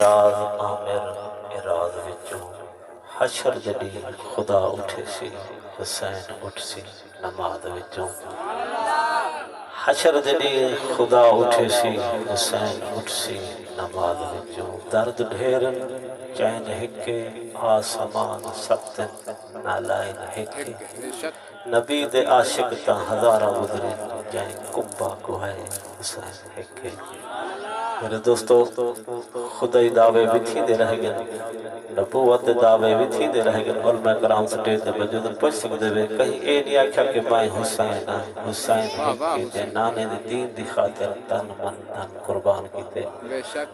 राज Aamir Ira's विचों हशर जड़ी खुदा उठे सी हुसैन उठ सी नमाज विचों हशर जड़ी खुदा उठे सी हुसैन उठ सी नमाज विचों दर्द ढेरन चैन हिके आसमान सतन नालायन हिके नबी दे आशिक ता हजारा गुजरे जैन कुब्बा को है हुसैन हिके। मेरे दोस्तों खुदाई दावे भी थी दे रह गए नबूवत दावे भी थी दे रह गए और मैं कराम स्टेज पे मौजूद पुछ सकदे वे कहीं ए नहीं आख्या कि मैं हुसैन हुसैन के दे नाने दे दीन दी खातिर तन मन धन कुर्बान कीते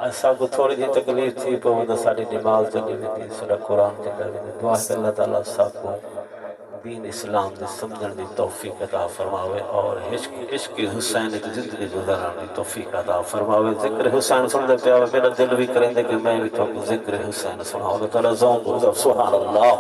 ऐसा को थोड़ी जी तकलीफ थी पर साडी नमाज चली थी साडा कुरान चला दुआ है अल्लाह ताला सब को दीन इस्लाम दे समझण दी तौफीक अता फरमावे और इश्क हुसैन दी जिंदगी गुजारन दी तौफीक अता फरमावे। जिक्र हुसैन सुनदे पिया मेरा दिल भी करेंदे कि मैं भी तो जिक्र हुसैन सुनाओ तोला ज़ौक़ सुभान अल्लाह।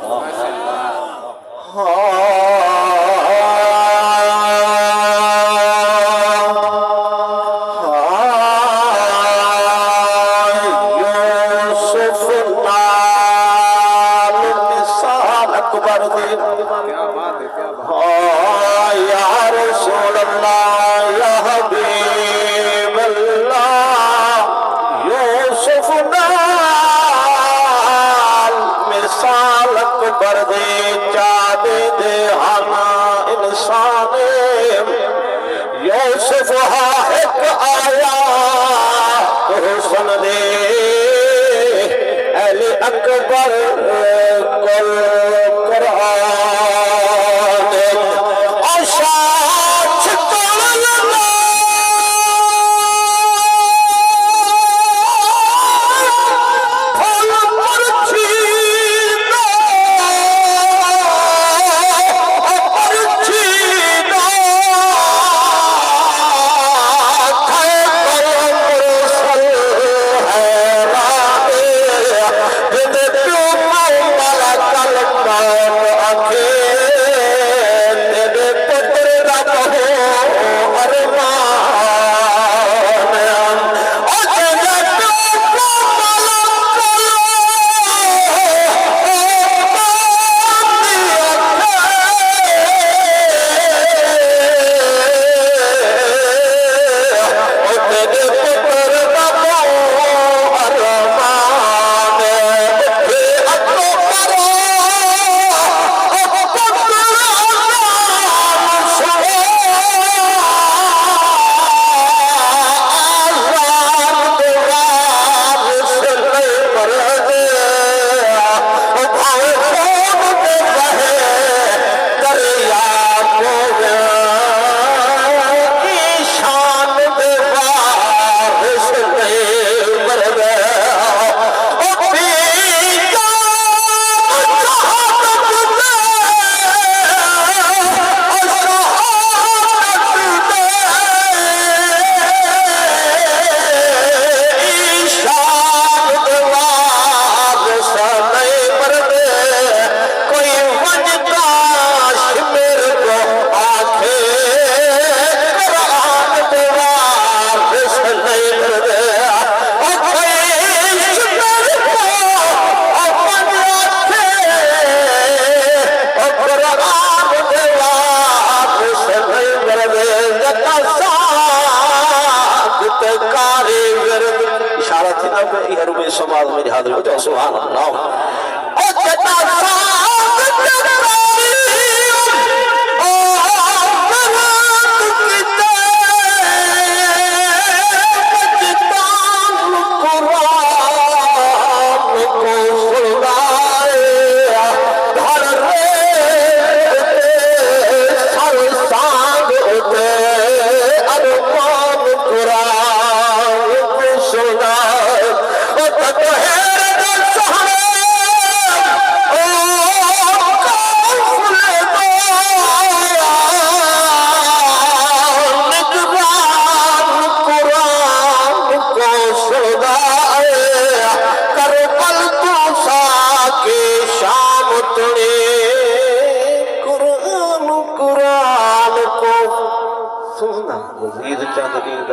समाज में हाजिर हो जाओ सुभान अल्लाह।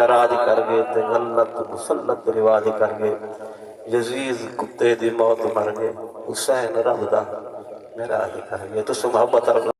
राज कर गए गलत मुसलत रिवाज कर गए यजीज कुत्ते दी मौत मर गए हुसैन रब दा मेरा अली कर गया। तुस मोहब्बत